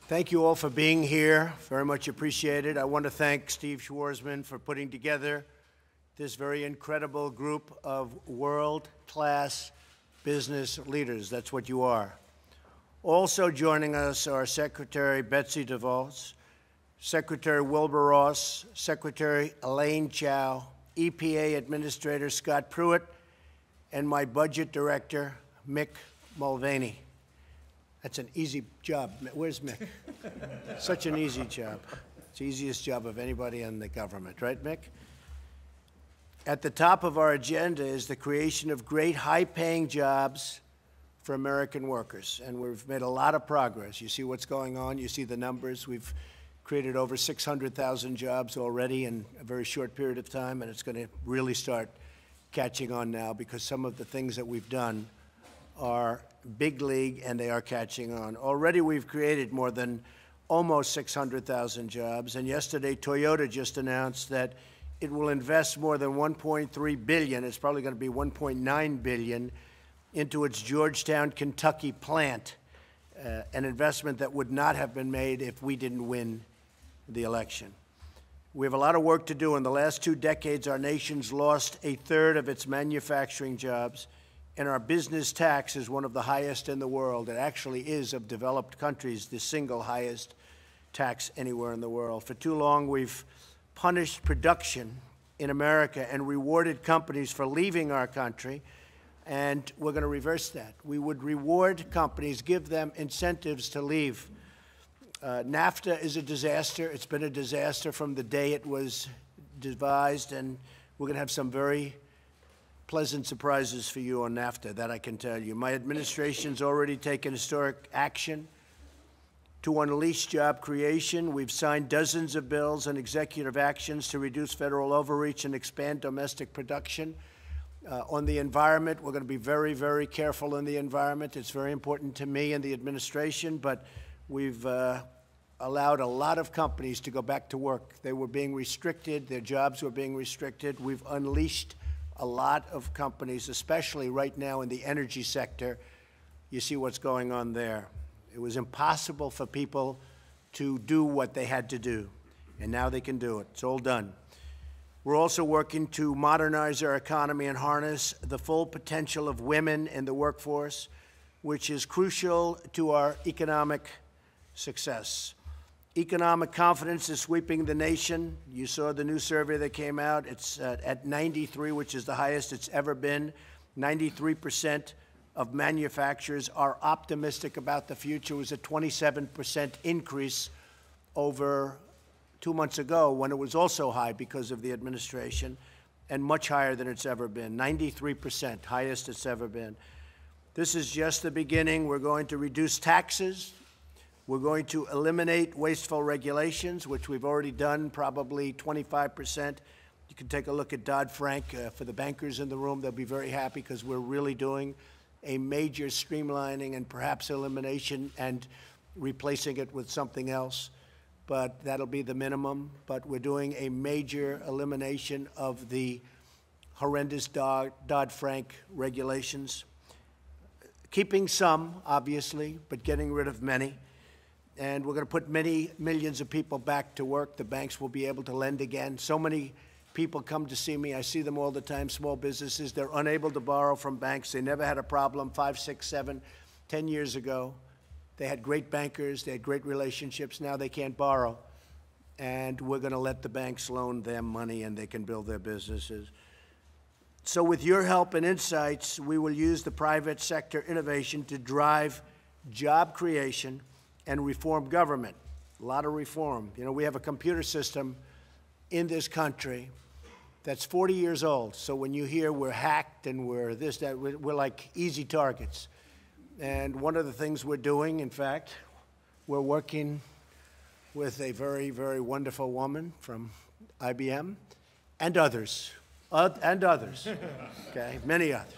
Thank you all for being here. Very much appreciated. I want to thank Steve Schwarzman for putting together this very incredible group of world-class business leaders. That's what you are. Also joining us are Secretary Betsy DeVos, Secretary Wilbur Ross, Secretary Elaine Chao, EPA Administrator Scott Pruitt, and my Budget Director, Mick Mulvaney. That's an easy job. Where's Mick? Such an easy job. It's the easiest job of anybody in the government, right, Mick? At the top of our agenda is the creation of great high-paying jobs for American workers, and we've made a lot of progress. You see what's going on. You see the numbers. We've created over 600,000 jobs already in a very short period of time, and it's going to really start catching on now because some of the things that we've done are big league, and they are catching on. Already we've created more than almost 600,000 jobs, and yesterday Toyota just announced that it will invest more than $1.3 billion, it's probably going to be $1.9 billion, into its Georgetown, Kentucky plant, an investment that would not have been made if we didn't win the election. We have a lot of work to do. In the last 2 decades, our nation's lost a third of its manufacturing jobs, and our business tax is one of the highest in the world. It actually is, of developed countries, the single highest tax anywhere in the world. For too long, we've punished production in America and rewarded companies for leaving our country, and we're going to reverse that. We would reward companies, give them incentives to leave. NAFTA is a disaster. It's been a disaster from the day it was devised, and we're going to have some very pleasant surprises for you on NAFTA, that I can tell you. My administration's already taken historic action to unleash job creation. We've signed dozens of bills and executive actions to reduce federal overreach and expand domestic production. On the environment, we're going to be very, very careful in the environment. It's very important to me and the administration, but we've allowed a lot of companies to go back to work. They were being restricted. Their jobs were being restricted. We've unleashed a lot of companies, especially right now in the energy sector. You see what's going on there. It was impossible for people to do what they had to do, and now they can do it. It's all done. We're also working to modernize our economy and harness the full potential of women in the workforce, which is crucial to our economic success. Economic confidence is sweeping the nation. You saw the new survey that came out. It's at 93, which is the highest it's ever been. 93% of manufacturers are optimistic about the future. It was a 27% increase over 2 months ago, when it was also high because of the administration, and much higher than it's ever been. 93%, highest it's ever been. This is just the beginning. We're going to reduce taxes. We're going to eliminate wasteful regulations, which we've already done, probably 25%. You can take a look at Dodd-Frank. For the bankers in the room, they'll be very happy because we're really doing a major streamlining and perhaps elimination and replacing it with something else. But that'll be the minimum. But we're doing a major elimination of the horrendous Dodd-Frank regulations. Keeping some, obviously, but getting rid of many. And we're going to put many millions of people back to work. The banks will be able to lend again. So many people come to see me. I see them all the time, small businesses. They're unable to borrow from banks. They never had a problem 5, 6, 7, 10 years ago. They had great bankers. They had great relationships. Now they can't borrow. And we're going to let the banks loan them money, and they can build their businesses. So with your help and insights, we will use the private sector innovation to drive job creation and reform government. A lot of reform. You know, we have a computer system in this country that's 40 years old. So when you hear we're hacked and we're this, that, we're like easy targets. And one of the things we're doing, in fact, we're working with a very, very wonderful woman from IBM and others, okay, many others.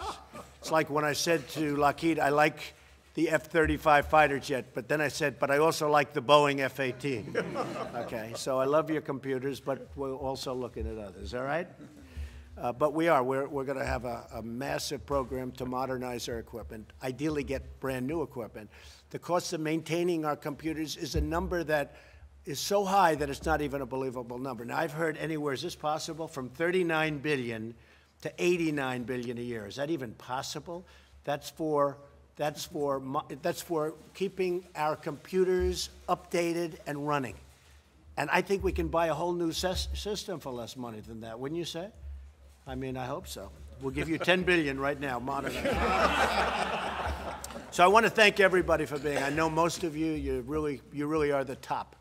It's like when I said to Lockheed, I like the F-35 fighter jet, but then I said, but I also like the Boeing F-18. Okay, so I love your computers, but we're also looking at others, all right? But we're going to have a massive program to modernize our equipment, ideally get brand new equipment. The cost of maintaining our computers is a number that is so high that it's not even a believable number. Now, I've heard anywhere, is this possible, from $39 billion to $89 billion a year. Is that even possible? That's for keeping our computers updated and running. And I think we can buy a whole new system for less money than that, wouldn't you say? I mean, I hope so. We'll give you $10 billion right now, modernize. So I want to thank everybody for being. I know most of you, you really are the top.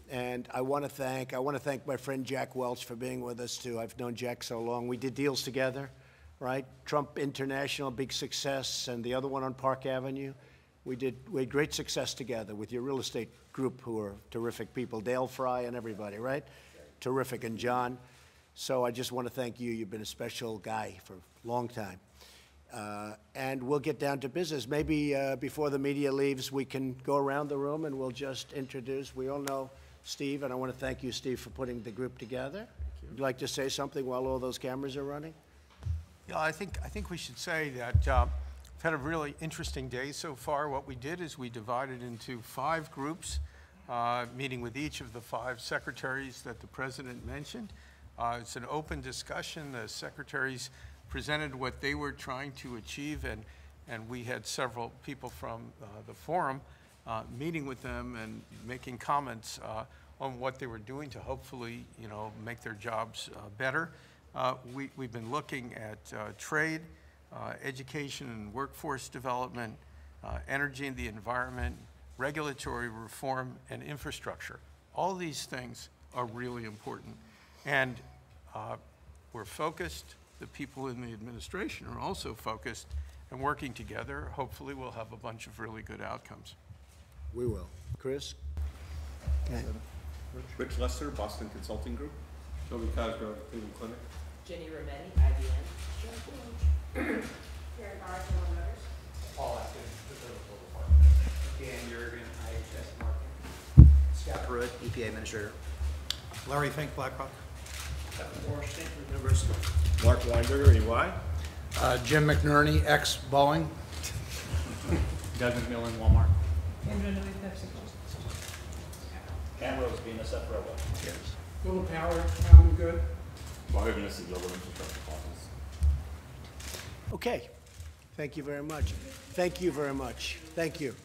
And I want to thank my friend Jack Welch for being with us too. I've known Jack so long. We did deals together, right? Trump International, big success, and the other one on Park Avenue. We had great success together with your real estate group, who are terrific people, Dale Fry and everybody, right? Terrific, and John. So I just want to thank you. You've been a special guy for a long time. And we'll get down to business. Maybe before the media leaves, we can go around the room and we'll just introduce. We all know Steve, and I want to thank you, Steve, for putting the group together. Would you like to say something while all those cameras are running? Yeah, I think we should say that we've had a really interesting day so far. What we did is we divided into 5 groups, meeting with each of the 5 secretaries that the president mentioned. It's an open discussion. The secretaries presented what they were trying to achieve, and we had several people from the forum meeting with them and making comments on what they were doing to hopefully, make their jobs better. We've been looking at trade, education and workforce development, energy and the environment, regulatory reform, and infrastructure. All these things are really important. And we're focused. The people in the administration are also focused and working together. Hopefully we'll have a bunch of really good outcomes. We will. Chris? Okay. Rich Lester, Boston Consulting Group. Toby Cosgrove, Cleveland Clinic. Jenny Rometti, IBM. Karen Barnes, Motors. Paul Atkins, the Liverpool Department. Dan Jurgen, IHS Marketing. Scott Pruitt, EPA Administrator. Larry Fink, BlackRock. Mark Weinberger, EY. Jim McNerney, ex-Boeing. Doug McMillan, Walmart. Cam Rose, BNSF Railway. Yes. Philip Howard, Common Good. Wahid Nassi, Global Infrastructure Partners. Okay. Thank you very much. Thank you very much. Thank you.